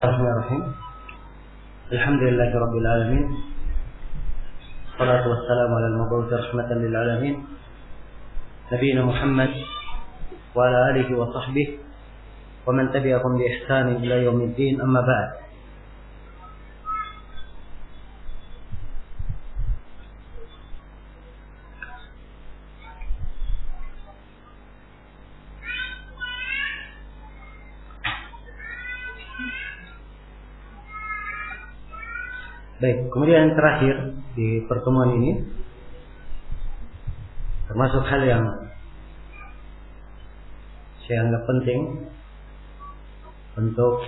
Bismillahirrahmanirrahim. Alhamdulillahi rabbil alamin. Wassalatu wassalamu ala al-mab'uts rahmatan lil alamin. Nabiyina Muhammad wa ala alihi wa sahbihi wa man tabi'ahum bi ihsan ila yaumiddin, amma ba'd. Baik, kemudian yang terakhir di pertemuan ini termasuk hal yang saya anggap penting untuk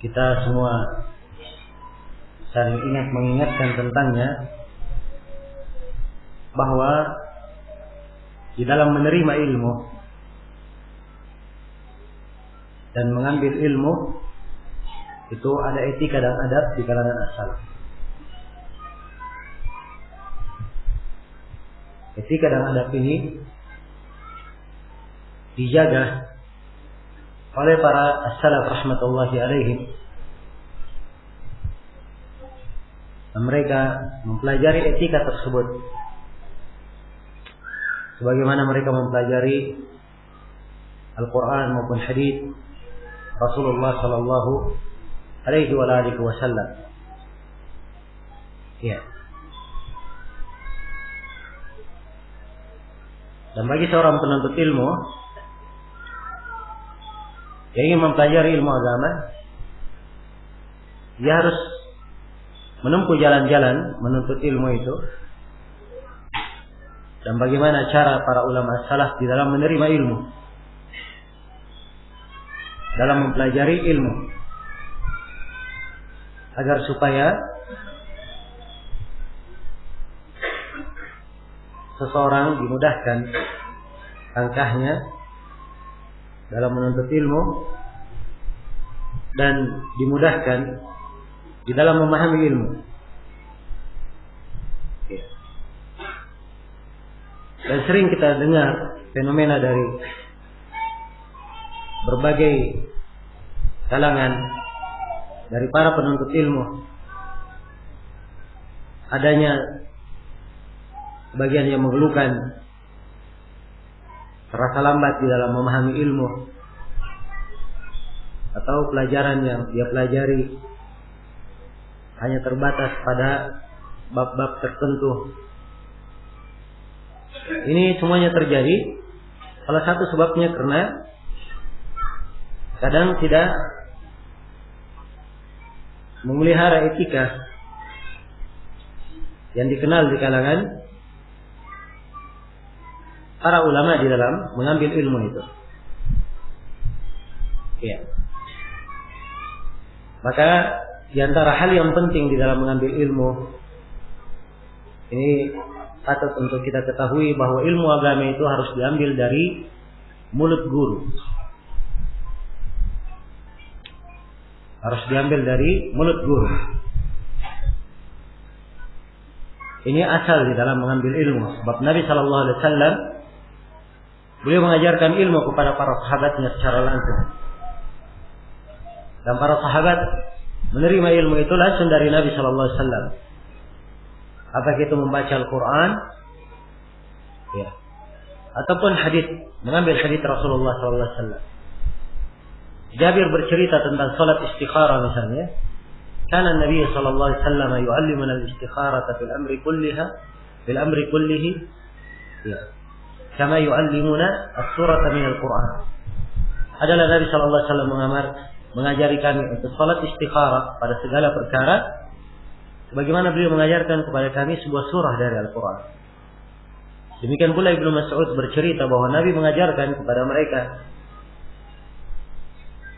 kita semua saling ingat mengingatkan tentangnya, bahwa di dalam menerima ilmu dan mengambil ilmu itu ada etika dan adab di kalangan as-salaf. Etika dan adab ini dijaga oleh para as-salaf rahmatullahi alaihim. Dan mereka mempelajari etika tersebut sebagaimana mereka mempelajari Al-Quran maupun hadits Rasulullah sallallahu alaihi wa alihi wasallam. Ya. Dan bagi seorang penuntut ilmu yang ingin mempelajari ilmu agama, dia harus menempuh jalan-jalan menuntut ilmu itu, dan bagaimana cara para ulama salaf di dalam menerima ilmu, dalam mempelajari ilmu, agar supaya seseorang dimudahkan langkahnya dalam menuntut ilmu dan dimudahkan di dalam memahami ilmu. Dan sering kita dengar fenomena dari berbagai kalangan dari para penuntut ilmu, adanya sebagian yang mengeluhkan terasa lambat di dalam memahami ilmu, atau pelajaran yang dia pelajari hanya terbatas pada bab-bab tertentu. Ini semuanya terjadi, salah satu sebabnya karena kadang tidak memelihara etika yang dikenal di kalangan para ulama di dalam mengambil ilmu itu. Ya. Maka di antara hal yang penting di dalam mengambil ilmu ini patut untuk kita ketahui bahwa ilmu agama itu harus diambil dari mulut guru. Harus diambil dari mulut guru. Ini asal di dalam mengambil ilmu. Sebab Nabi sallallahu alaihi wasallam beliau mengajarkan ilmu kepada para sahabatnya secara langsung. Dan para sahabat menerima ilmu itu langsung dari Nabi sallallahu alaihi wasallam. Apakah itu membaca Al-Quran, ya, ataupun hadis, mengambil hadis Rasulullah sallallahu alaihi wasallam. Jabir bercerita tentang salat istikharah misalnya. Kana Nabi sallallahu alaihi wasallam yu'allimuna al-istikharata fil amri kullihi, ya, kama yu'allimuna as-surata min al-Qur'an. Adalah Nabi sallallahu alaihi wasallam mengajari kami untuk salat istikharah pada segala perkara sebagaimana beliau mengajarkan kepada kami sebuah surah dari Al-Quran. Demikian pula Ibnu Mas'ud bercerita bahwa Nabi mengajarkan kepada mereka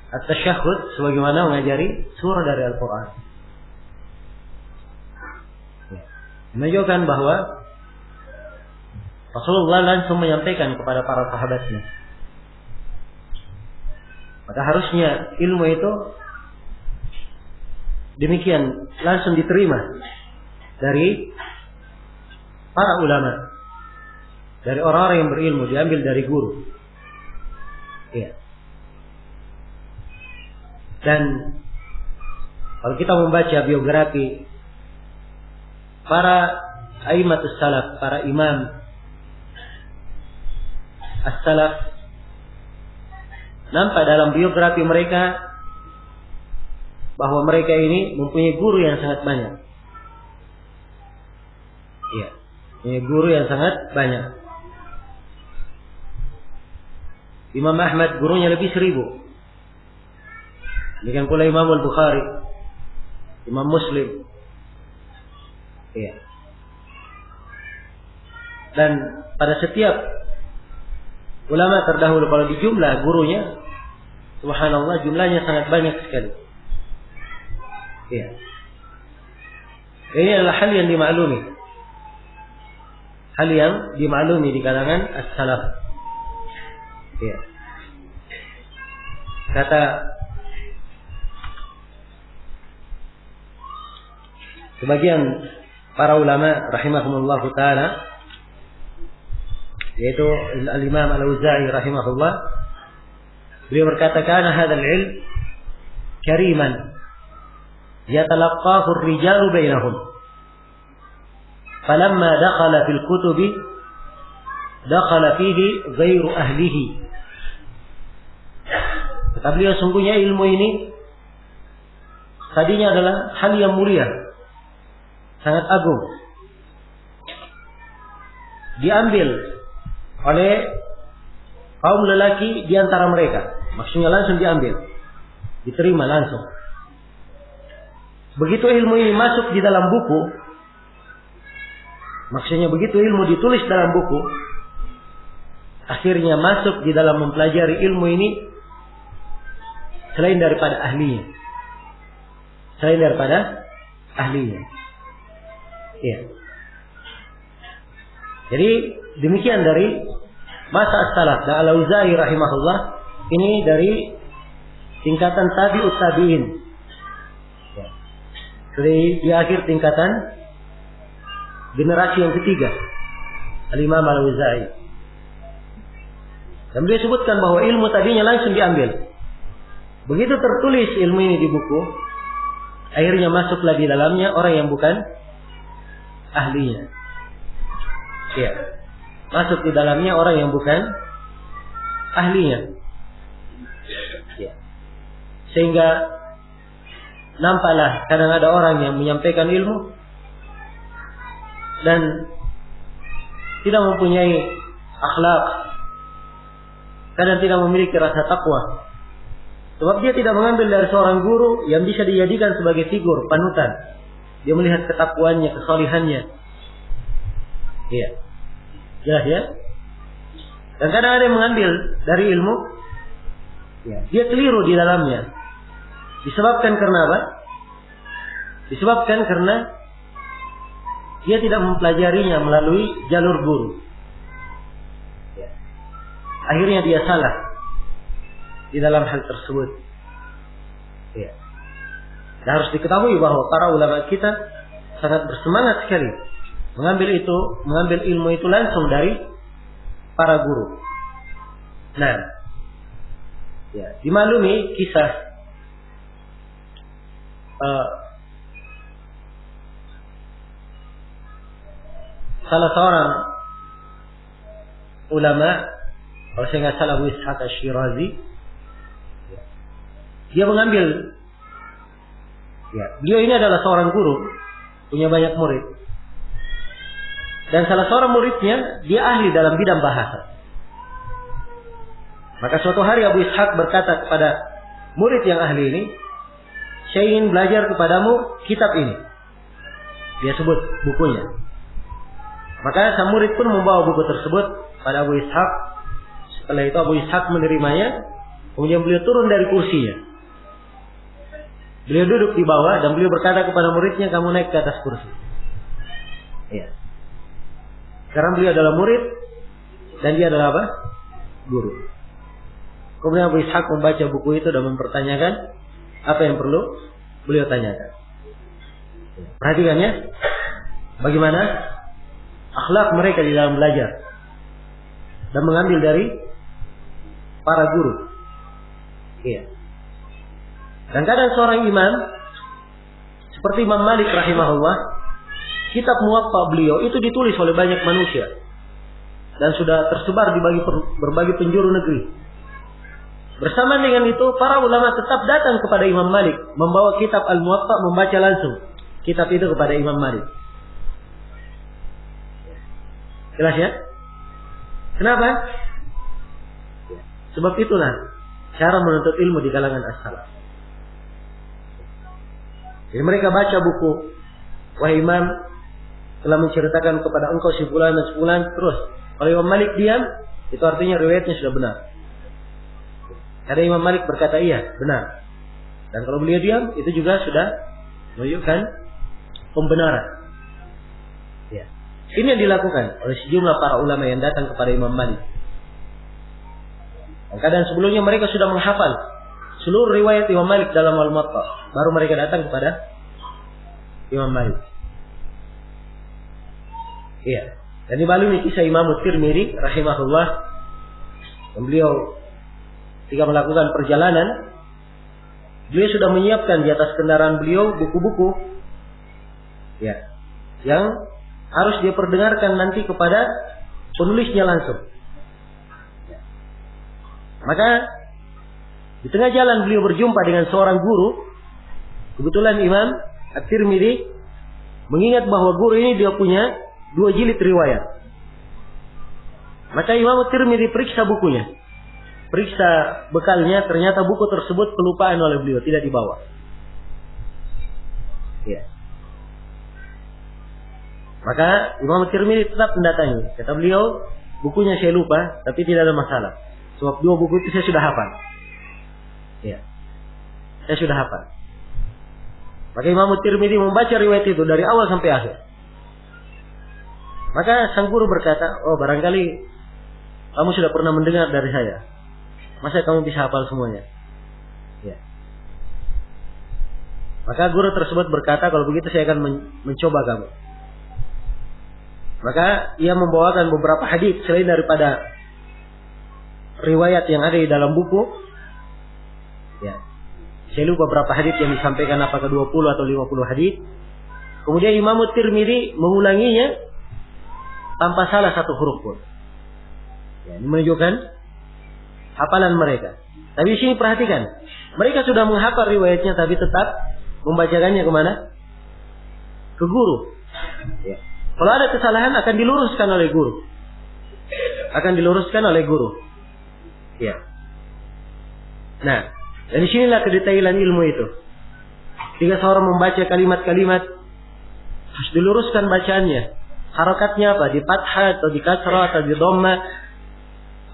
at-tasyahhud sebagaimana mengajari surah dari Al-Quran. Menunjukkan bahwa Rasulullah langsung menyampaikan kepada para sahabatnya. Maka harusnya ilmu itu demikian langsung diterima dari para ulama, dari orang-orang yang berilmu, diambil dari guru. Ya. Dan kalau kita membaca biografi para aimatus salaf, para imam as-salaf, nampak dalam biografi mereka bahwa mereka ini mempunyai guru yang sangat banyak. Ya, mempunyai guru yang sangat banyak. Imam Ahmad gurunya lebih 1000. Demikian pula Imam Al-Bukhari, Imam Muslim. Ya. Dan pada setiap ulama terdahulu kalau dijumlah gurunya, subhanallah jumlahnya sangat banyak sekali. Ya. Ini adalah hal yang dimaklumi. Hal yang dimaklumi di kalangan as-salaf. Ya. Kata sebagian para ulama rahimahumullah ta'ala, yaitu al-Imam Al-Auza'i rahimahullah, beliau berkata, kana hadzal ilm kariman yatalaqahu ar-rijalu bainahum falamma dakhala fil kutubi dakhala fihi ghairu ahlihi. Kata beliau, sungguhnya ilmu ini tadinya adalah hal yang mulia, sangat agung, diambil oleh kaum lelaki di antara mereka. Maksudnya langsung diambil, diterima langsung. Begitu ilmu ini masuk di dalam buku, maksudnya begitu ilmu ditulis dalam buku, akhirnya masuk di dalam mempelajari ilmu ini selain daripada ahlinya. Selain daripada ahlinya. Ya. Jadi demikian dari masa as-salaf. Dan Al-Auza'i rahimahullah ini dari tingkatan tabi'ut tabi'in. Ya. Jadi di akhir tingkatan generasi yang ketiga, Al-Imam Al-Auza'i. Dan beliau sebutkan bahwa ilmu tadinya langsung diambil. Begitu tertulis ilmu ini di buku, akhirnya masuklah di dalamnya orang yang bukan ahlinya. Ya. Masuk di dalamnya orang yang bukan ahlinya. Ya. Sehingga nampaklah kadang ada orang yang menyampaikan ilmu dan tidak mempunyai akhlak, kadang tidak memiliki rasa takwa. Sebab dia tidak mengambil dari seorang guru yang bisa dijadikan sebagai figur panutan. Dia melihat ketakwaannya, kesalihannya. Iya. Jelas ya? Dan kadang ada yang mengambil dari ilmu, ya, dia keliru di dalamnya. Disebabkan karena apa? Disebabkan karena dia tidak mempelajarinya melalui jalur guru. Ya. Akhirnya dia salah di dalam hal tersebut. Ya. Dan harus diketahui bahwa para ulama kita sangat bersemangat sekali mengambil ilmu itu langsung dari para guru. Nah, ya, dimaklumi kisah salah seorang ulama, kalau saya nggak salah Abu Ishaq Asy-Syirazi. Dia mengambil, ya, beliau ini adalah seorang guru, punya banyak murid. Dan salah seorang muridnya, dia ahli dalam bidang bahasa. Maka suatu hari Abu Ishaq berkata kepada murid yang ahli ini, saya ingin belajar kepadamu kitab ini. Dia sebut bukunya. Maka sang murid pun membawa buku tersebut pada Abu Ishaq. Setelah itu Abu Ishaq menerimanya, kemudian beliau turun dari kursinya. Beliau duduk di bawah dan beliau berkata kepada muridnya, kamu naik ke atas kursi. Ya. Sekarang beliau adalah murid dan dia adalah apa? Guru. Kemudian Abu Ishaq membaca buku itu dan mempertanyakan apa yang perlu beliau tanyakan. Perhatikan ya, bagaimana akhlak mereka di dalam belajar dan mengambil dari para guru. Iya. Dan kadang seorang imam seperti Imam Malik rahimahullah, kitab Muwatta beliau itu ditulis oleh banyak manusia dan sudah tersebar di berbagai penjuru negeri. Bersamaan dengan itu, para ulama tetap datang kepada Imam Malik, membawa kitab Al-Muwatta, membaca langsung kitab itu kepada Imam Malik. Jelas ya? Kenapa? Sebab itulah cara menuntut ilmu di kalangan as-salaf. Jadi mereka baca buku, wahai imam, telah menceritakan kepada engkau si fulan dan si fulan, terus kalau Imam Malik diam, itu artinya riwayatnya sudah benar. Karena Imam Malik berkata iya, benar. Dan kalau beliau diam, itu juga sudah menunjukkan pembenaran. Ya. Ini yang dilakukan oleh sejumlah para ulama yang datang kepada Imam Malik. Dan kadang sebelumnya mereka sudah menghafal seluruh riwayat Imam Malik dalam Al-Muwatta, baru mereka datang kepada Imam Malik. Iya. Dan dibalui kisah Imam Tirmidzi rahimahullah, yang beliau ketika melakukan perjalanan, beliau sudah menyiapkan di atas kendaraan beliau buku-buku, ya, yang harus dia perdengarkan nanti kepada penulisnya langsung. Ya. Maka di tengah jalan beliau berjumpa dengan seorang guru. Kebetulan Imam At-Tirmidzi mengingat bahwa guru ini dia punya 2 jilid riwayat. Maka Imam At-Tirmidzi periksa bukunya, periksa bekalnya, ternyata buku tersebut kelupaan oleh beliau, tidak dibawa. Ya. Maka Imam At-Tirmidzi tetap mendatangi. Kata beliau, bukunya saya lupa, tapi tidak ada masalah. Sebab 2 buku itu saya sudah hafal. Ya. Saya sudah hafal. Maka Imam At-Tirmidzi membaca riwayat itu dari awal sampai akhir. Maka sang guru berkata, oh barangkali kamu sudah pernah mendengar dari saya. Masa kamu bisa hafal semuanya? Ya. Maka guru tersebut berkata, kalau begitu saya akan mencoba kamu. Maka ia membawakan beberapa hadis selain daripada riwayat yang ada di dalam buku. Ya. Saya lupa berapa hadis yang disampaikan, apakah 20 atau 50 hadis. Kemudian Imam Tirmidzi mengulanginya tanpa salah satu huruf pun. Ya, ini menunjukkan hafalan mereka. Tapi di sini perhatikan, mereka sudah menghafal riwayatnya, tapi tetap membacakannya kemana? Ke guru. Ya. Kalau ada kesalahan akan diluruskan oleh guru. Akan diluruskan oleh guru. Ya. Nah, dan disinilah kedetailan ilmu itu. Ketika seorang membaca kalimat-kalimat, harus diluruskan bacaannya. Harakatnya apa? Di fathah atau di kasrah atau di dhamma.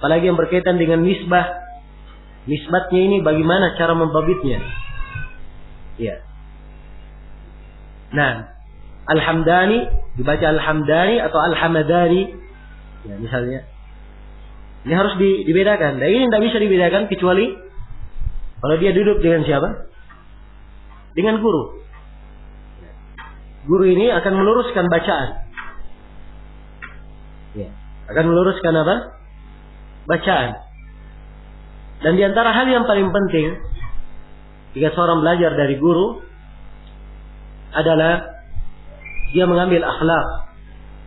Apalagi yang berkaitan dengan nisbah. Nisbatnya ini bagaimana cara membabitnya. Ya. Nah, Al-Hamdani dibaca Al-Hamdani atau Al-Hamadani. Ya, misalnya. Ini harus dibedakan. Dan ini tidak bisa dibedakan kecuali kalau dia duduk dengan siapa? Dengan guru. Guru ini akan meluruskan bacaan. Ya. Akan meluruskan apa? Bacaan. Dan di antara hal yang paling penting jika seorang belajar dari guru adalah dia mengambil akhlak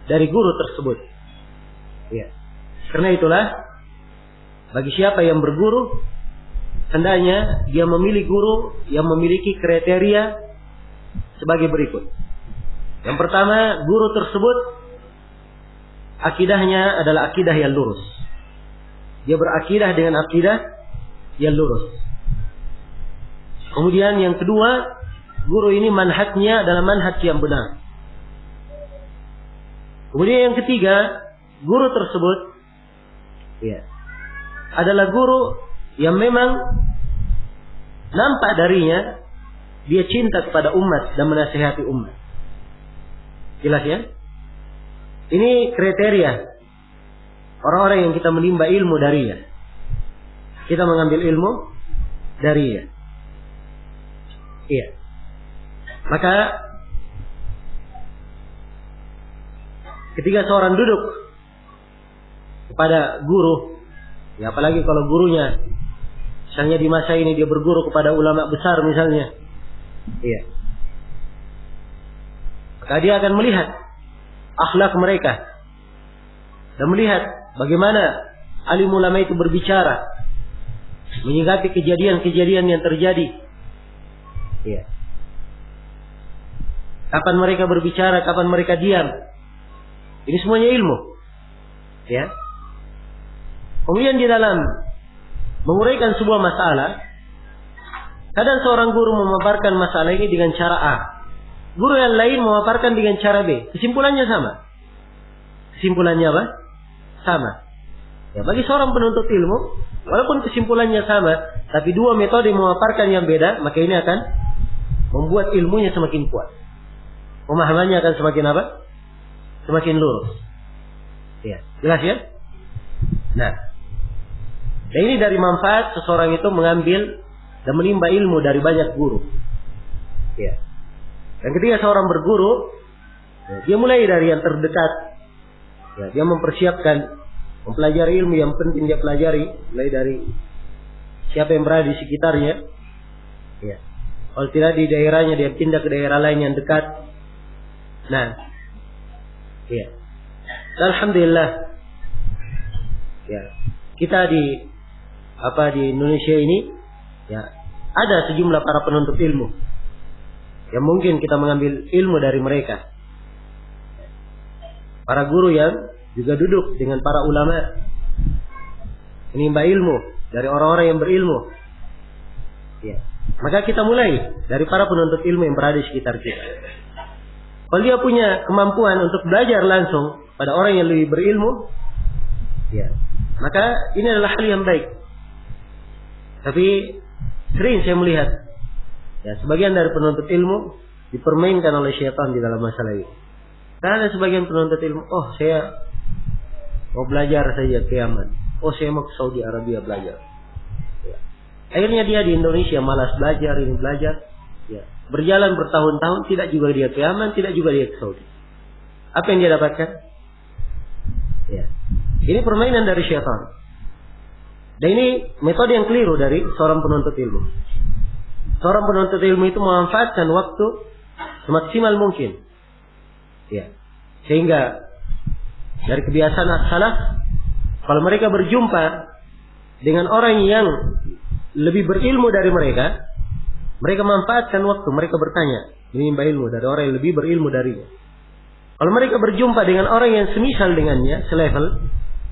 dari guru tersebut. Ya. Karena itulah bagi siapa yang berguru, hendaknya dia memilih guru yang memiliki kriteria sebagai berikut. Yang pertama, guru tersebut akidahnya adalah akidah yang lurus. Dia berakidah dengan akidah yang lurus. Kemudian yang kedua, guru ini manhajnya adalah manhaj yang benar. Kemudian yang ketiga, guru tersebut ya, adalah guru yang memang nampak darinya dia cinta kepada umat dan menasihati umat. Jelas ya? Ini kriteria orang-orang yang kita menimba ilmu darinya. Kita mengambil ilmu darinya. Iya. Maka ketika seorang duduk kepada guru, ya apalagi kalau gurunya Misalnya di masa ini dia berguru kepada ulama besar misalnya. Iya. Maka dia akan melihat akhlak mereka dan melihat bagaimana alim ulama itu berbicara, menyikapi kejadian-kejadian yang terjadi. Iya. Kapan mereka berbicara, kapan mereka diam. Ini semuanya ilmu. Ya. Kemudian di dalam menguraikan sebuah masalah, kadang seorang guru memaparkan masalah ini dengan cara A, guru yang lain memaparkan dengan cara B. Kesimpulannya sama. Kesimpulannya apa? Sama. Ya, bagi seorang penuntut ilmu, walaupun kesimpulannya sama, tapi dua metode memaparkan yang beda, maka ini akan membuat ilmunya semakin kuat. Pemahamannya akan semakin apa? Semakin lurus. Ya, jelas ya? Nah, dan ini dari manfaat seseorang itu mengambil dan menimba ilmu dari banyak guru. Ya. Dan ketika seorang berguru, ya, dia mulai dari yang terdekat. Ya, dia mempersiapkan mempelajari ilmu yang penting dia pelajari, mulai dari siapa yang berada di sekitarnya. Ya. Kalau tidak di daerahnya, dia pindah ke daerah lain yang dekat. Nah, ya. Dan alhamdulillah, ya, kita di Indonesia ini, ya, ada sejumlah para penuntut ilmu yang mungkin kita mengambil ilmu dari mereka. Para guru yang juga duduk dengan para ulama, menimba ilmu dari orang-orang yang berilmu. Ya. Maka kita mulai dari para penuntut ilmu yang berada di sekitar kita. Kalau dia punya kemampuan untuk belajar langsung pada orang yang lebih berilmu, ya, maka ini adalah hal yang baik. Tapi sering saya melihat, ya, sebagian dari penuntut ilmu dipermainkan oleh syaitan di dalam masalah ini. Karena ada sebagian penuntut ilmu, oh saya mau belajar saja ke Yaman, oh saya mau ke Saudi Arabia belajar. Ya. Akhirnya dia di Indonesia malas belajar, ini belajar. Ya. Berjalan bertahun-tahun, tidak juga dia ke Yaman, tidak juga dia ke Saudi. Apa yang dia dapatkan? Ya. Ini permainan dari syaitan. Dan ini metode yang keliru dari seorang penuntut ilmu. Seorang penuntut ilmu itu memanfaatkan waktu semaksimal mungkin. Ya. Sehingga dari kebiasaan as-salaf, kalau mereka berjumpa dengan orang yang lebih berilmu dari mereka, mereka manfaatkan waktu, mereka bertanya, menimba ilmu dari orang yang lebih berilmu darinya. Kalau mereka berjumpa dengan orang yang semisal dengannya, selevel,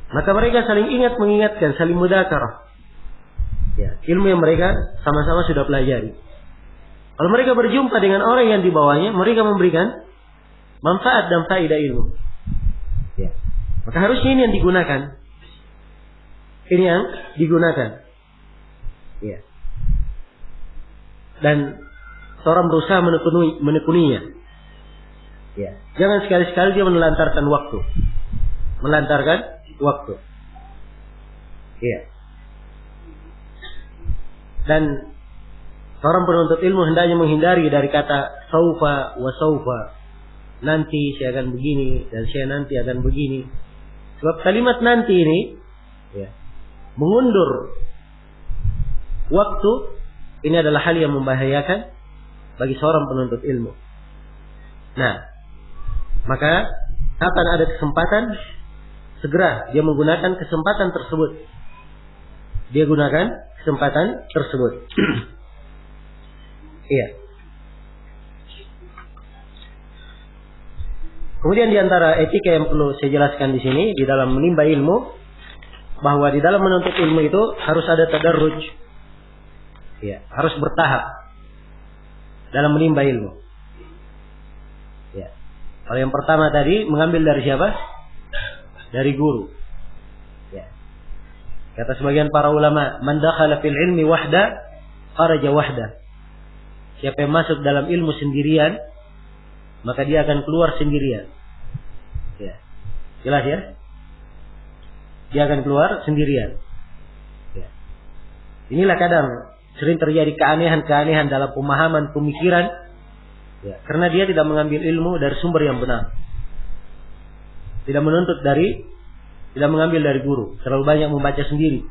maka mereka saling ingat mengingatkan, saling mudzakarah. Ya, ilmu yang mereka sama-sama sudah pelajari. Kalau mereka berjumpa dengan orang yang di bawahnya, mereka memberikan manfaat dan faedah ilmu. Ya. Maka harusnya ini yang digunakan. Ini yang digunakan. Ya. Dan seorang berusaha menekuninya. Ya. Jangan sekali-sekali dia menelantarkan waktu. Melantarkan waktu. Iya. Dan seorang penuntut ilmu hendaknya menghindari dari kata saufa wa saufa. Nanti saya akan begini dan saya nanti akan begini. Sebab kalimat nanti ini, ya, mengundur waktu, ini adalah hal yang membahayakan bagi seorang penuntut ilmu. Nah, maka kapan ada kesempatan, segera dia menggunakan kesempatan tersebut. Dia gunakan kesempatan tersebut. Iya. Kemudian di antara etika yang perlu saya jelaskan di sini di dalam menimba ilmu, bahwa di dalam menuntut ilmu itu harus ada tadarruj. Ya, harus bertahap dalam menimba ilmu. Ya. Kalau yang pertama tadi mengambil dari siapa? Dari guru. Ya. Kata sebagian para ulama, man dakhala fil ilmi wahda, kharaja wahda. Siapa yang masuk dalam ilmu sendirian, maka dia akan keluar sendirian. Ya. Jelas ya? Dia akan keluar sendirian. Ya. Inilah kadang sering terjadi keanehan-keanehan dalam pemahaman pemikiran, ya, karena dia tidak mengambil ilmu dari sumber yang benar. Tidak mengambil dari guru, terlalu banyak membaca sendiri.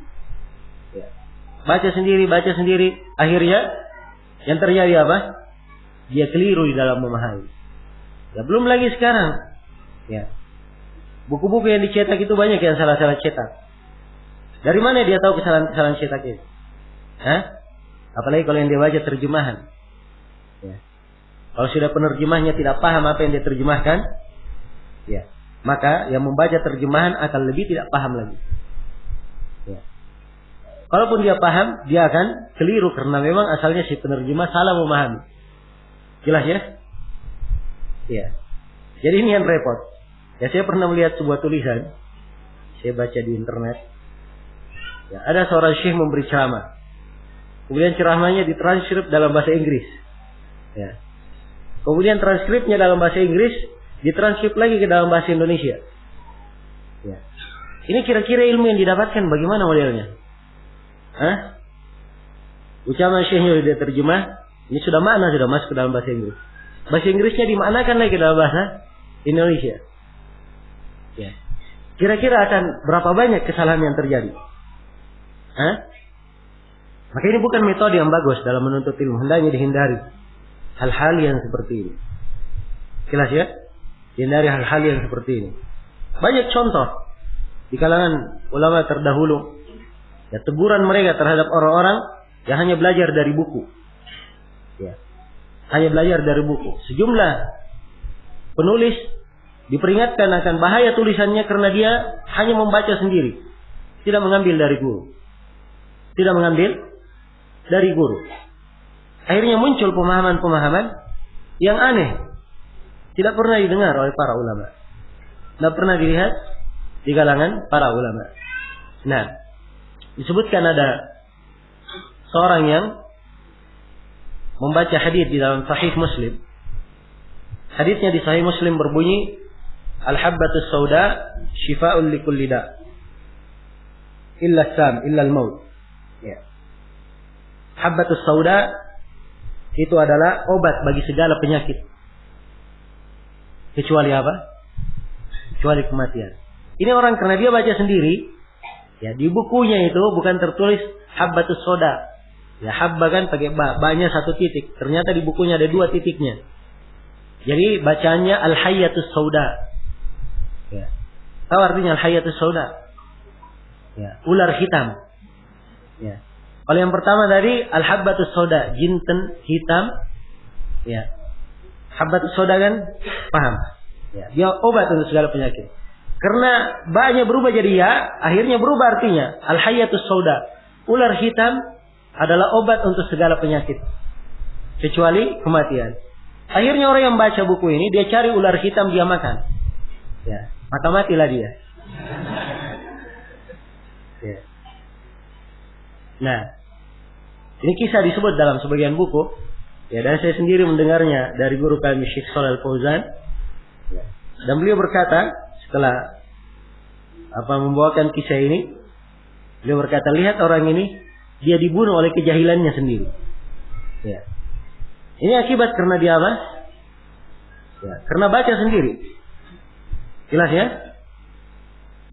Ya. baca sendiri. Akhirnya yang terjadi apa? Dia keliru di dalam memahami. Ya belum lagi sekarang. Ya. Buku-buku yang dicetak itu banyak yang salah-salah cetak. Dari mana dia tahu kesalahan-kesalahan cetak itu? Hah? Apalagi kalau yang dia baca terjemahan. Ya. Kalau sudah penerjemahnya tidak paham apa yang dia terjemahkan, ya, maka yang membaca terjemahan akan lebih tidak paham lagi. Ya. Kalaupun dia paham, dia akan keliru karena memang asalnya si penerjemah salah memahami. Jelas ya? Ya. Jadi ini yang repot. Ya, saya pernah melihat sebuah tulisan, saya baca di internet. Ya, ada seorang syekh memberi ceramah. Kemudian ceramahnya ditranskrip dalam bahasa Inggris. Ya. Kemudian transkripnya dalam bahasa Inggris ditranskrip lagi ke dalam bahasa Indonesia. Ya. Ini kira-kira ilmu yang didapatkan bagaimana modelnya? Hah? Ucapan syekhnya sudah terjemah, ini sudah makna sudah masuk ke dalam bahasa Inggris. Bahasa Inggrisnya dimaknakan lagi ke dalam bahasa Indonesia. Ya. Kira-kira akan berapa banyak kesalahan yang terjadi? Hah? Maka ini bukan metode yang bagus dalam menuntut ilmu. Hendaknya dihindari hal-hal yang seperti ini. Jelas ya? Hindari hal-hal yang seperti ini. Banyak contoh di kalangan ulama terdahulu. Ya, teguran mereka terhadap orang-orang yang hanya belajar dari buku. Ya. Hanya belajar dari buku. Sejumlah penulis diperingatkan akan bahaya tulisannya karena dia hanya membaca sendiri. Tidak mengambil dari guru. Tidak mengambil dari guru. Akhirnya muncul pemahaman-pemahaman yang aneh. Tidak pernah didengar oleh para ulama. Tidak pernah dilihat di kalangan para ulama. Nah, disebutkan ada seorang yang membaca hadis di dalam Sahih Muslim. Hadisnya di Sahih Muslim berbunyi, Al-habbatus sauda syifa'un likulli da' illa al-maut. Ya. Habbatus sauda itu adalah obat bagi segala penyakit. Kecuali apa? Kecuali kematian. Ini orang karena dia baca sendiri, ya di bukunya itu bukan tertulis habbatus sauda. Ya habba kan pakai ba-nya satu titik. Ternyata di bukunya ada 2 titiknya. Jadi bacaannya al-hayyatus sauda. Ya. Tahu artinya al-hayyatus sauda? Ya, ular hitam. Ya. Kalau yang pertama tadi al-habbatus sauda, jinten hitam. Ya. Habbatus sauda kan paham. Ya, dia obat untuk segala penyakit. Karena ba-nya berubah jadi ya, akhirnya berubah artinya al-hayyatus sauda. Ular hitam adalah obat untuk segala penyakit kecuali kematian. Akhirnya orang yang baca buku ini dia cari ular hitam, dia makan. Ya, maka matilah dia. Ya. Nah, ini kisah disebut dalam sebagian buku. Ya, dan saya sendiri mendengarnya dari guru kami Syekh Shalal Fauzan. Ya. Dan beliau berkata setelah membawakan kisah ini, beliau berkata, lihat orang ini, dia dibunuh oleh kejahilannya sendiri. Ya. Ini akibat karena dia apa? Ya, karena baca sendiri. Jelas ya?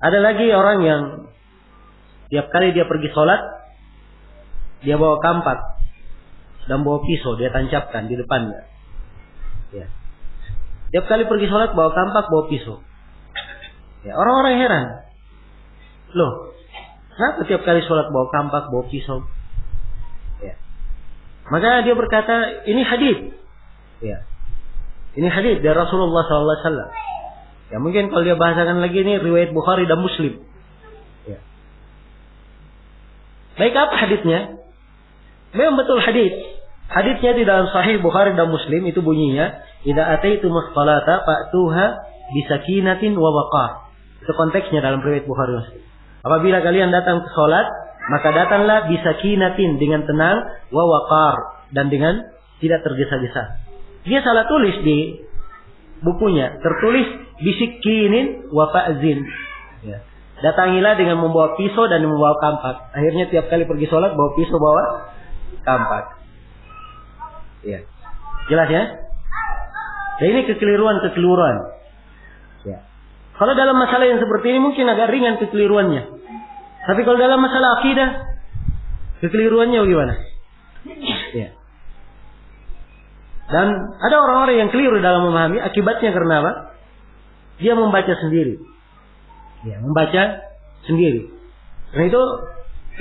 Ada lagi orang yang tiap kali dia pergi sholat, dia bawa kampak dan bawa pisau, dia tancapkan di depannya. Ya. Tiap kali pergi sholat bawa kampak, bawa pisau. Ya, orang-orang heran. Loh, kenapa tiap kali sholat bawa kampak, bawa pisau? Ya. Maka dia berkata, ini hadis. Ya. Ini hadis dari Rasulullah SAW. Ya, mungkin kalau dia bahasakan lagi ini riwayat Bukhari dan Muslim. Ya. Baik, apa hadisnya? Memang betul hadis. Hadisnya di dalam Sahih Bukhari dan Muslim itu bunyinya, "Idza ataitumuz sholata fa'tuha bisakinatin wa waqar." Itu konteksnya dalam riwayat Bukhari Muslim. Apabila kalian datang ke salat, maka datanglah bisakinatin dengan tenang, wa waqar dan dengan tidak tergesa-gesa. Dia salah tulis di bukunya, tertulis bisikinin wa fa'zin. Ya. Datangilah dengan membawa pisau dan membawa kampak. Akhirnya tiap kali pergi salat bawa pisau, bawa kampak. Ya. Jelas ya? Dan ini kekeliruan. Ya. Kalau dalam masalah yang seperti ini mungkin agak ringan kekeliruannya. Tapi kalau dalam masalah akidah, Kekeliruannya bagaimana? Ya. Dan ada orang-orang yang keliru dalam memahami, akibatnya karena apa? Dia membaca sendiri. Ya, membaca sendiri. Karena itu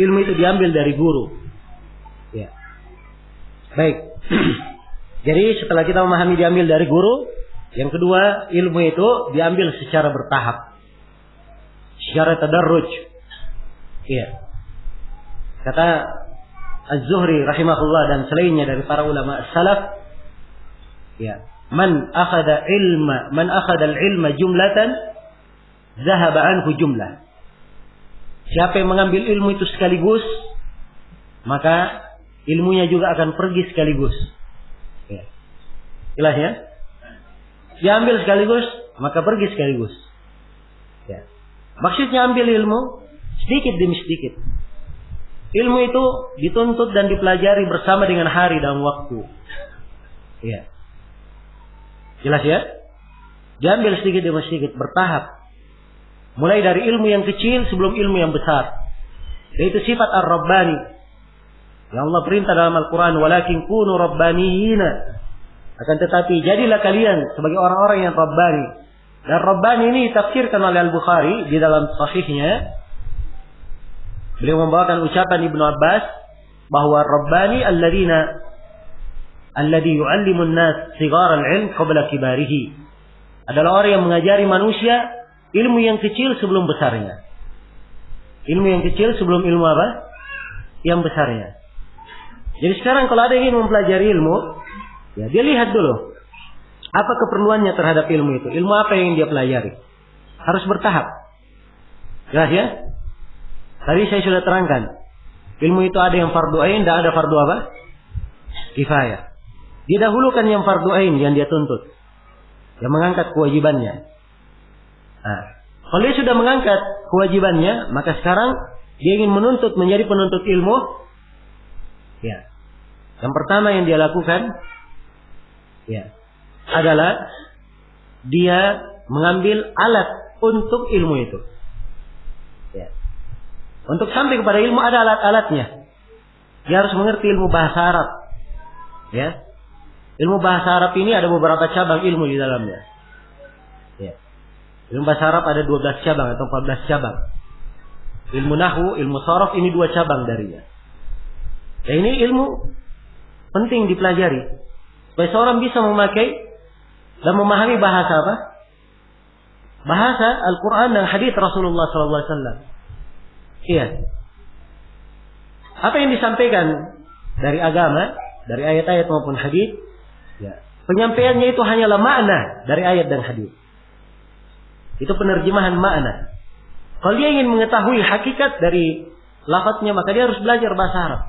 ilmu itu diambil dari guru. Ya. Baik. Jadi setelah kita memahami diambil dari guru, yang kedua ilmu itu diambil secara bertahap, secara tadarruj. Iya. Kata Az-Zuhri rahimahullah dan selainnya dari para ulama salaf, ya, man akhadha al-ilma jumlatan zahaba anhu jumlah. Siapa yang mengambil ilmu itu sekaligus, maka ilmunya juga akan pergi sekaligus. Ya. Jelas ya? Diambil sekaligus, maka pergi sekaligus. Ya. Maksudnya ambil ilmu sedikit demi sedikit. Ilmu itu dituntut dan dipelajari bersama dengan hari dan waktu. Ya. Jelas ya? Diambil sedikit demi sedikit, bertahap. Mulai dari ilmu yang kecil sebelum ilmu yang besar. Yaitu sifat ar-rabbani. Yang Allah perintah dalam Al-Quran, walakin kunu rabbaniyina. Akan tetapi jadilah kalian sebagai orang-orang yang rabbani. Dan rabbani ini ditafsirkan oleh Al-Bukhari di dalam sahihnya. Beliau membawakan ucapan Ibnu Abbas bahwa rabbani alladhi yu'allimun nas sigar al-ilm qabla kibarihi. Adalah orang yang mengajari manusia ilmu yang kecil sebelum besarnya. Ilmu yang kecil sebelum ilmu apa? Yang besarnya. Jadi sekarang kalau ada yang ingin mempelajari ilmu, ya dia lihat dulu apa keperluannya terhadap ilmu itu. Ilmu apa yang dia pelajari? Harus bertahap. Jelas ya? Tadi saya sudah terangkan. Ilmu itu ada yang fardu ain dan ada fardu apa? Kifayah. Didahulukan yang fardu ain yang dia tuntut. Yang mengangkat kewajibannya. Nah, kalau dia sudah mengangkat kewajibannya, maka sekarang dia ingin menuntut menjadi penuntut ilmu. Ya. Yang pertama yang dia lakukan, ya, adalah dia mengambil alat untuk ilmu itu. Ya. Untuk sampai kepada ilmu ada alat-alatnya. Dia harus mengerti ilmu bahasa Arab. Ya. Ilmu bahasa Arab ini ada beberapa cabang ilmu di dalamnya. Ya. Ilmu bahasa Arab ada 12 cabang atau 14 cabang. Ilmu nahwu, ilmu sharaf ini 2 cabang darinya. Ya, ini ilmu penting dipelajari supaya seorang bisa memakai dan memahami bahasa apa? Bahasa Al-Quran dan hadis Rasulullah SAW. Iya. Apa yang disampaikan dari agama, dari ayat-ayat maupun hadis, ya, penyampaiannya itu hanyalah makna dari ayat dan hadis. Itu penerjemahan makna. Kalau dia ingin mengetahui hakikat dari lafadznya, maka dia harus belajar bahasa Arab.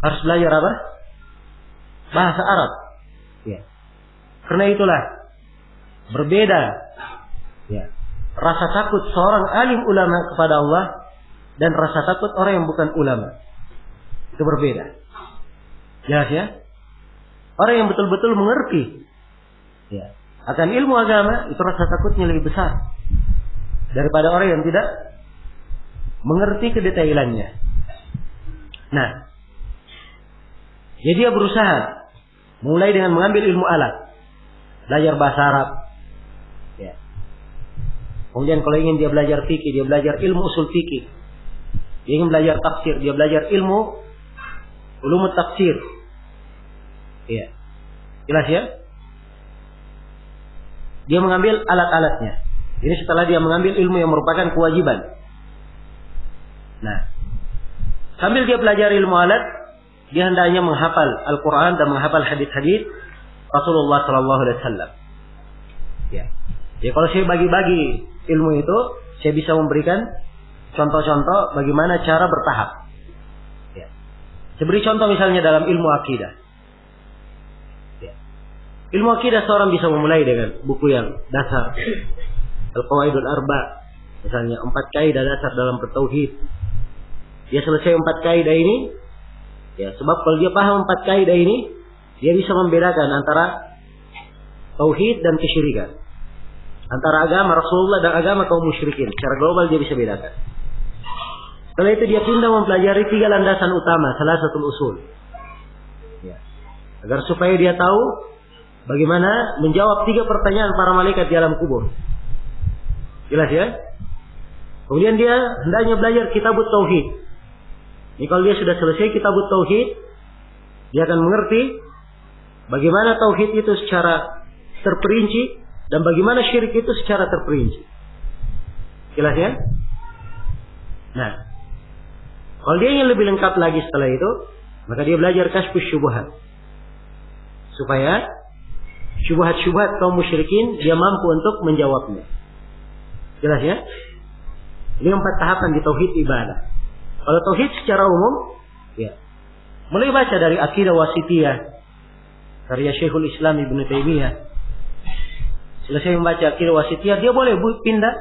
Harus belajar apa? Bahasa Arab. Ya. Karena itulah berbeda, ya, rasa takut seorang alim ulama kepada Allah dan rasa takut orang yang bukan ulama. Itu berbeda. Jelas ya? Orang yang betul-betul mengerti, ya, akan ilmu agama, itu rasa takutnya lebih besar daripada orang yang tidak mengerti kedetailannya. Nah, jadi dia berusaha mulai dengan mengambil ilmu alat, belajar bahasa Arab. Ya. Kemudian kalau ingin dia belajar fikih, dia belajar ilmu usul fikih. Dia ingin belajar tafsir, dia belajar ilmu ulumut tafsir. Ya. Jelas ya? Dia mengambil alat-alatnya. Ini setelah dia mengambil ilmu yang merupakan kewajiban. Nah, sambil dia pelajari ilmu alat, dia hendaknya menghafal Al-Quran dan menghafal hadis-hadis Rasulullah SAW. Ya. Jadi kalau saya bagi-bagi ilmu itu, saya bisa memberikan contoh-contoh bagaimana cara bertahap. Ya. Saya beri contoh misalnya dalam ilmu akidah. Ya. Ilmu akidah seorang bisa memulai dengan buku yang dasar, Al-Qawaidul Arba, misalnya 4 kaidah dasar dalam bertauhid. Dia selesai 4 kaidah ini, ya, sebab kalau dia paham 4 kaidah ini, dia bisa membedakan antara tauhid dan kesyirikan, antara agama Rasulullah dan agama kaum musyrikin. Secara global dia bisa bedakan. Setelah itu dia pindah mempelajari 3 landasan utama, salah satu usul. Ya. Agar supaya dia tahu bagaimana menjawab 3 pertanyaan para malaikat di alam kubur. Jelas ya? Kemudian dia hendaknya belajar kitabut tauhid. Ini kalau dia sudah selesai kitabut tauhid, dia akan mengerti bagaimana tauhid itu secara terperinci dan bagaimana syirik itu secara terperinci. Jelas ya? Nah, kalau dia ingin lebih lengkap lagi setelah itu, maka dia belajar kasfus syubhat. Supaya syubhat-syubhat kaum musyrikin dia mampu untuk menjawabnya. Jelas ya? Ini 4 tahapan di tauhid ibadah. Kalau tauhid secara umum, ya, mulai baca dari akidah wasitiyah karya Syekhul Islam Ibnu Taimiyah. Selesai membaca akidah wasitiyah, dia boleh pindah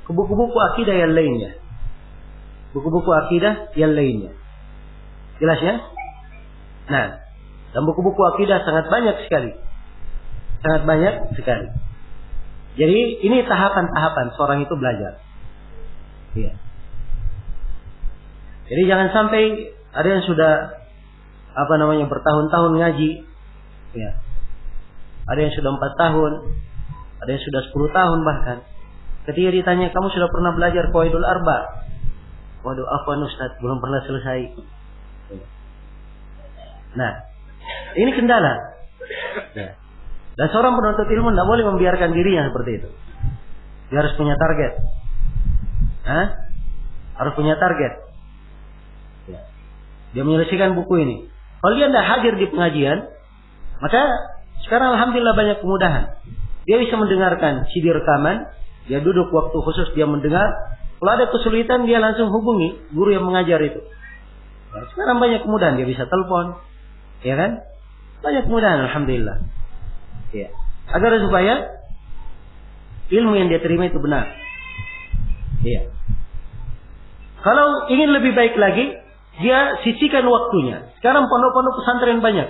ke buku-buku akidah yang lainnya. Buku-buku akidah yang lainnya. Jelas ya? Nah, dan buku-buku akidah sangat banyak sekali. Sangat banyak sekali. Jadi ini tahapan-tahapan seorang itu belajar. Iya. Jadi jangan sampai ada yang sudah bertahun-tahun ngaji. Ya. Ada yang sudah 4 tahun, ada yang sudah 10 tahun bahkan. Ketika ditanya, kamu sudah pernah belajar Qawaidul Arba? Waduh, afwan Ustaz, belum pernah selesai. Nah, ini kendala. Ya. Dan seorang penuntut ilmu tidak boleh membiarkan dirinya seperti itu. Dia harus punya target. Harus punya target. Ya. Dia menyelesaikan buku ini. Kalau dia tidak hadir di pengajian, maka sekarang alhamdulillah banyak kemudahan. Dia bisa mendengarkan CD rekaman. Dia duduk waktu khusus dia mendengar. Kalau ada kesulitan dia langsung hubungi guru yang mengajar itu. Ya, sekarang banyak kemudahan. Dia bisa telepon. Ya kan? Banyak kemudahan alhamdulillah. Ya. Agar supaya ilmu yang dia terima itu benar. Iya. Kalau ingin lebih baik lagi, dia sisihkan waktunya. Sekarang pondok-pondok pesantren banyak.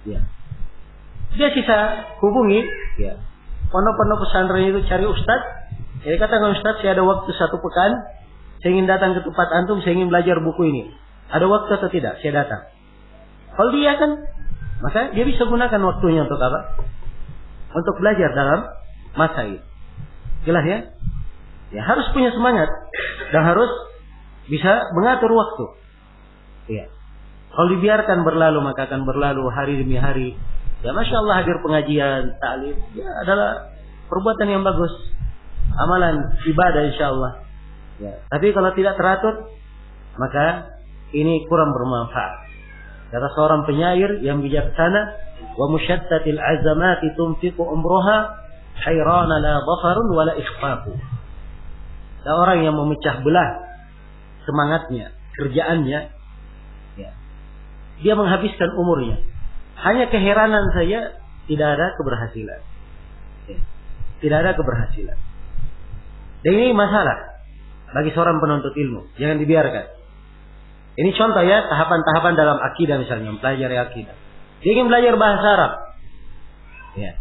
Ya. Dia sisa hubungi. Ya. Pondok-pondok pesantren itu cari ustaz. Jadi katakan ustaz, saya ada waktu 1 pekan. Saya ingin datang ke tempat antum, saya ingin belajar buku ini. Ada waktu atau tidak? Saya datang. Kalau dia kan, maka dia bisa gunakan waktunya untuk apa? Untuk belajar dalam masa itu. Jelas ya? Ya harus punya semangat dan harus bisa mengatur waktu. Ya. Kalau dibiarkan berlalu maka akan berlalu hari demi hari. Ya masya Allah hadir pengajian, ta'lim, ya adalah perbuatan yang bagus, amalan ibadah insya Allah. Ya. Tapi kalau tidak teratur maka ini kurang bermanfaat. Kata seorang penyair yang bijaksana, wa musyattatil azamati tunfiqu umruha hayrana la dhafarun wala ikhfaqu. Ada orang yang memecah belah semangatnya, kerjaannya, ya. Dia menghabiskan umurnya. Hanya keheranan saja tidak ada keberhasilan. Ya. Tidak ada keberhasilan. Dan ini masalah bagi seorang penuntut ilmu. Jangan dibiarkan. Ini contoh ya, tahapan-tahapan dalam akidah misalnya, mempelajari akidah. Dia ingin belajar bahasa Arab. Ya.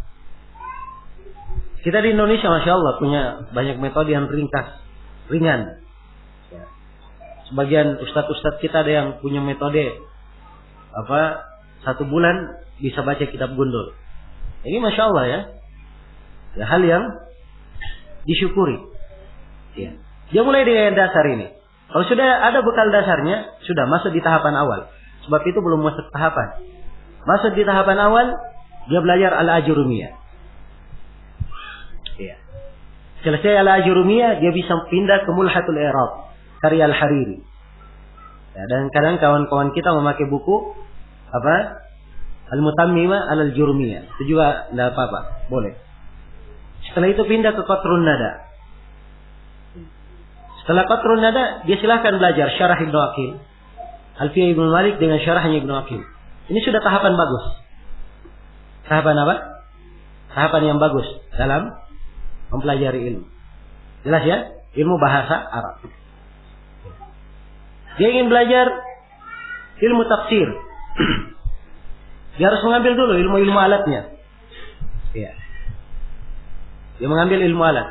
Kita di Indonesia Masya Allah punya banyak metode yang ringan. Ya. Sebagian ustadz-ustadz kita ada yang punya metode 1 bulan bisa baca kitab gundul. Ini Masya Allah ya. Ya hal yang disyukuri. Ya. Dia mulai dengan dasar ini. Kalau sudah ada bekal dasarnya, sudah masuk di tahapan awal. Sebab itu belum masuk tahapan. Masuk di tahapan awal, dia belajar al-ajurumiyah. Ya. Selesai al-ajurumiyah, dia bisa pindah ke mulhatul i'rab, karya al-Hariri. Ya, dan kadang kawan-kawan kita memakai buku al-mutammimah al-jurumiyah. Itu juga tidak apa-apa, boleh. Setelah itu pindah ke qatrun nada. Setelah qatrun nada, dia silahkan belajar syarah Ibnu Aqil, Alfiyah Ibnu Malik dengan syarahnya Ibnu Aqil. Ini sudah tahapan bagus. Tahapan apa? Tahapan yang bagus dalam mempelajari ilmu. Jelas ya? Ilmu bahasa Arab. Dia ingin belajar ilmu tafsir. Dia harus mengambil dulu ilmu-ilmu alatnya. Ya. Dia mengambil ilmu alat.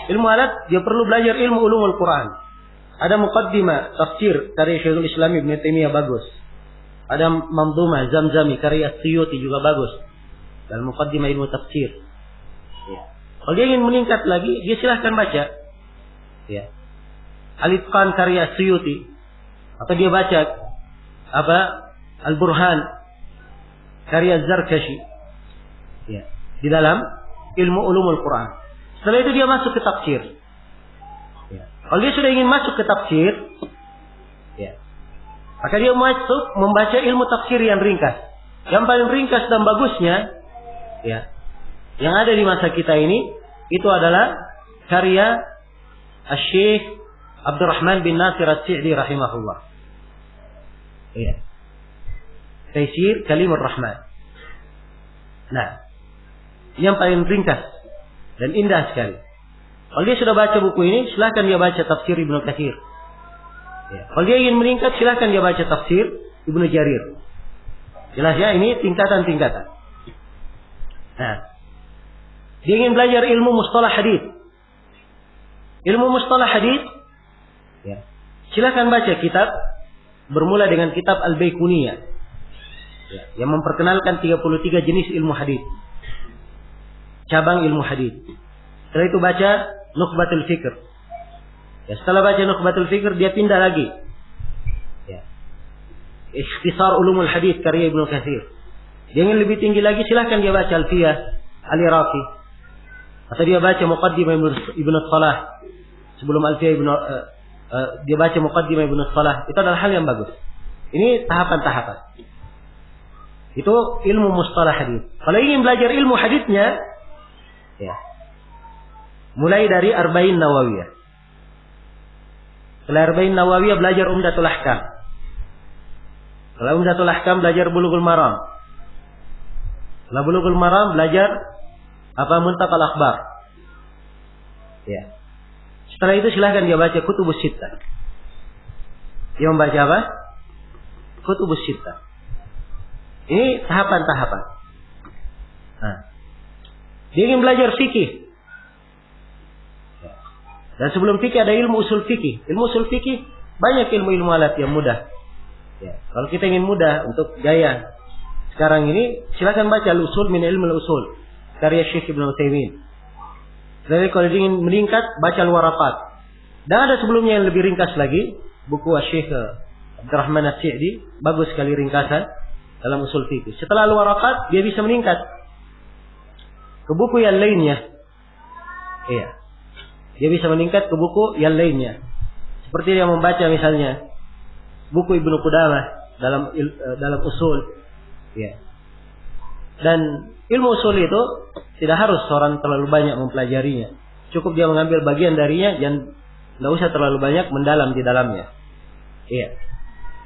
Ilmu alat, dia perlu belajar ilmu ulumul Quran. Ada muqaddimah tafsir karya Syekhul Islam Ibnu Taimiyah bagus. Ada Mamdumah Zamzami karya Suyuti juga bagus. Dalam muqaddimah ilmu tafsir. Ya. Kalau dia ingin meningkat lagi, dia silahkan baca. Ya. Al-Itqan karya Suyuti. Atau dia baca Al-Burhan karya Zarkashi. Ya. Di dalam ilmu ulumul Quran. Setelah itu dia masuk ke tafsir. Ya. Kalau dia sudah ingin masuk ke tafsir, ya, maka dia masuk membaca ilmu tafsir yang ringkas. Yang paling ringkas dan bagusnya, ya, yang ada di masa kita ini, itu adalah karya Asy-Syaikh Abdurrahman bin Nasir As-Sa'di rahimahullah. Ya. Taisir Kalimur Rahman. Nah, yang paling ringkas dan indah sekali. Kalau dia sudah baca buku ini, silakan dia baca tafsir Ibnu Katsir. Ya. Kalau dia ingin meningkat, silakan dia baca tafsir Ibnu Jarir. Jelas ya, ini tingkatan-tingkatan. Nah, dia ingin belajar ilmu mustalah hadits. Ilmu mustalah hadits, ya, silakan baca kitab bermula dengan kitab Al-Baiquniyah, ya, yang memperkenalkan 33 jenis ilmu hadits. Cabang ilmu hadis. Setelah itu baca Nukhbatul Fikr. Ya, setelah baca Nukhbatul Fikr dia pindah lagi. Ya. Ikhtisar Ulumul Hadis karya Ibnu Katsir. Dia ingin lebih tinggi lagi, silahkan dia baca Alfiyah Al-Iraqi. Atau dia baca Muqaddimah Ibnu Salah. Sebelum Alfiyah dia baca Muqaddimah Ibnu Salah. Itu adalah hal yang bagus. Ini tahapan-tahapan. Itu ilmu mustalah hadis. Kalau ingin belajar ilmu hadisnya, ya, mulai dari Arba'in Nawawiyah. Setelah Arba'in Nawawiyah belajar Umdatul Ahkam. Setelah Umdatul Ahkam belajar Bulughul Maram. Setelah Bulughul Maram belajar Muntaqal Akhbar. Ya. Setelah itu silahkan dia baca Kutubus Sittah. Dia membaca apa? Kutubus Sittah. Ini tahapan-tahapan. Nah, dia ingin belajar fikih. Dan sebelum fikih ada ilmu usul fikih. Ilmu usul fikih banyak ilmu-ilmu alat yang mudah. Ya, kalau kita ingin mudah untuk gaya sekarang ini, silakan baca Al-Usul min Ilmu Al-Usul karya Syekh Ibnu Utsaimin. Jadi kalau ingin meningkat, baca Al-Waraqat. Dan ada sebelumnya yang lebih ringkas lagi, buku Syekh Abdurrahman As-Sa'di, bagus sekali ringkasan dalam usul fikih. Setelah Al-Waraqat, dia bisa meningkat ke buku yang lainnya. Iya. Dia bisa meningkat ke buku yang lainnya. Seperti dia membaca misalnya buku Ibnu Qudamah dalam usul. Ya. Dan ilmu usul itu tidak harus seorang terlalu banyak mempelajarinya. Cukup dia mengambil bagian darinya dan tidak usah terlalu banyak mendalam di dalamnya. Iya.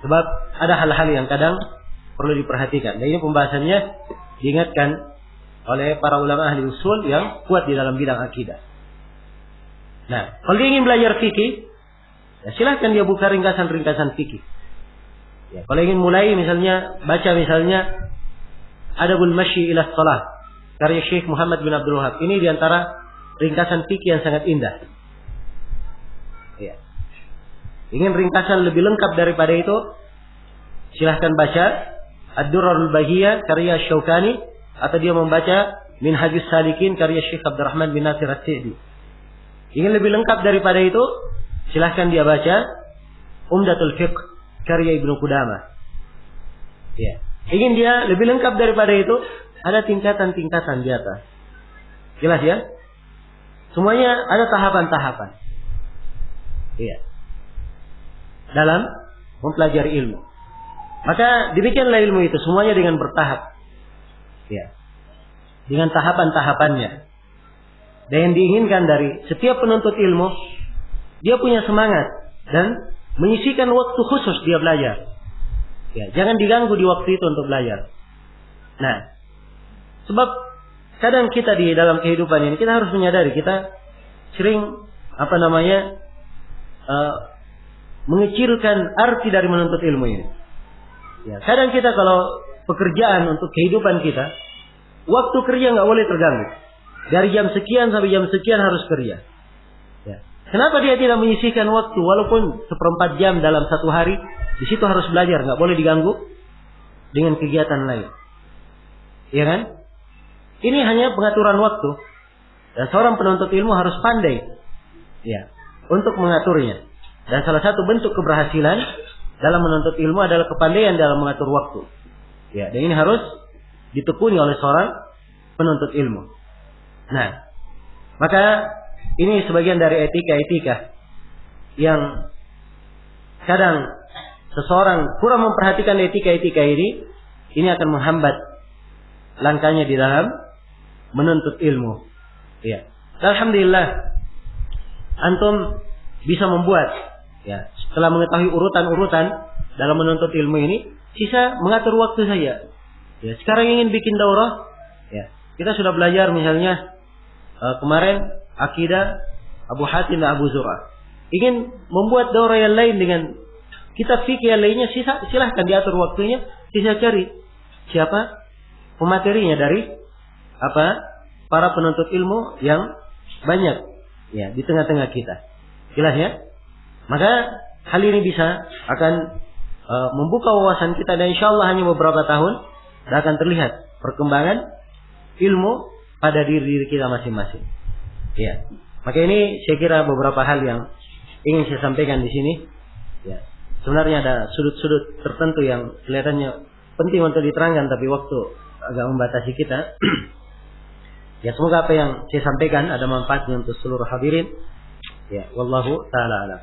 Sebab ada hal-hal yang kadang perlu diperhatikan. Dan ini pembahasannya diingatkan oleh para ulama ahli usul yang kuat di dalam bidang akidah. Nah, kalau dia ingin belajar fikih, ya silahkan dia buka ringkasan-ringkasan fikih. Ya, kalau ingin mulai misalnya baca misalnya Adabul Masyi ila Shalah karya Syekh Muhammad bin Abdul Wahab. Ini diantara ringkasan fikih yang sangat indah. Ya. Ingin ringkasan lebih lengkap daripada itu, silahkan baca Ad-Durrarul Bahiyah karya Syaukani, atau dia membaca Minhajus Salikin karya Syekh Abdurrahman bin Nasir As-Sa'di. Ingin lebih lengkap daripada itu, silahkan dia baca Umdatul Fiqh karya Ibnu Qudamah. Ya. Ingin dia lebih lengkap daripada itu, ada tingkatan-tingkatan di atas. Jelas ya? Semuanya ada tahapan-tahapan. Iya. Dalam mempelajari ilmu. Maka demikianlah ilmu itu, semuanya dengan bertahap. Ya. Dengan tahapan-tahapannya. Dan yang diinginkan dari setiap penuntut ilmu, dia punya semangat dan menyisihkan waktu khusus dia belajar. Ya, jangan diganggu di waktu itu untuk belajar. Nah, sebab kadang kita di dalam kehidupan ini kita harus menyadari kita sering mengecilkan arti dari menuntut ilmu ini. Ya, kadang kita kalau pekerjaan untuk kehidupan kita, waktu kerja nggak boleh terganggu. Dari jam sekian sampai jam sekian harus kerja. Ya. Kenapa dia tidak menyisihkan waktu walaupun 1/4 jam dalam satu hari? Di situ harus belajar, nggak boleh diganggu dengan kegiatan lain. Iya kan? Ini hanya pengaturan waktu. Dan seorang penuntut ilmu harus pandai, ya, untuk mengaturnya. Dan salah satu bentuk keberhasilan dalam menuntut ilmu adalah kepandaian dalam mengatur waktu. Ya, dan ini harus ditekuni oleh seorang penuntut ilmu. Nah, maka ini sebagian dari etika-etika yang kadang seseorang kurang memperhatikan etika-etika ini akan menghambat langkahnya di dalam menuntut ilmu. Ya. Alhamdulillah, antum bisa membuat, ya, setelah mengetahui urutan-urutan dalam menuntut ilmu ini, sisa mengatur waktu saja. Ya, sekarang ingin bikin daurah, ya, kita sudah belajar misalnya kemarin akidah Abu Hatim dan Abu Zur'ah. Ingin membuat daurah yang lain dengan kitab fikih yang lainnya, silahkan diatur waktunya, sisa cari siapa pematerinya dari para penuntut ilmu yang banyak, ya, di tengah-tengah kita. Jelas ya? Maka hal ini bisa akan membuka wawasan kita, dan insyaallah hanya beberapa tahun akan terlihat perkembangan ilmu pada diri kita masing-masing. Ya. Maka ini saya kira beberapa hal yang ingin saya sampaikan di sini. Ya. Sebenarnya ada sudut-sudut tertentu yang kelihatannya penting untuk diterangkan, tapi waktu agak membatasi kita. Ya, semoga apa yang saya sampaikan ada manfaatnya untuk seluruh hadirin. Ya, wallahu ta'ala a'lam.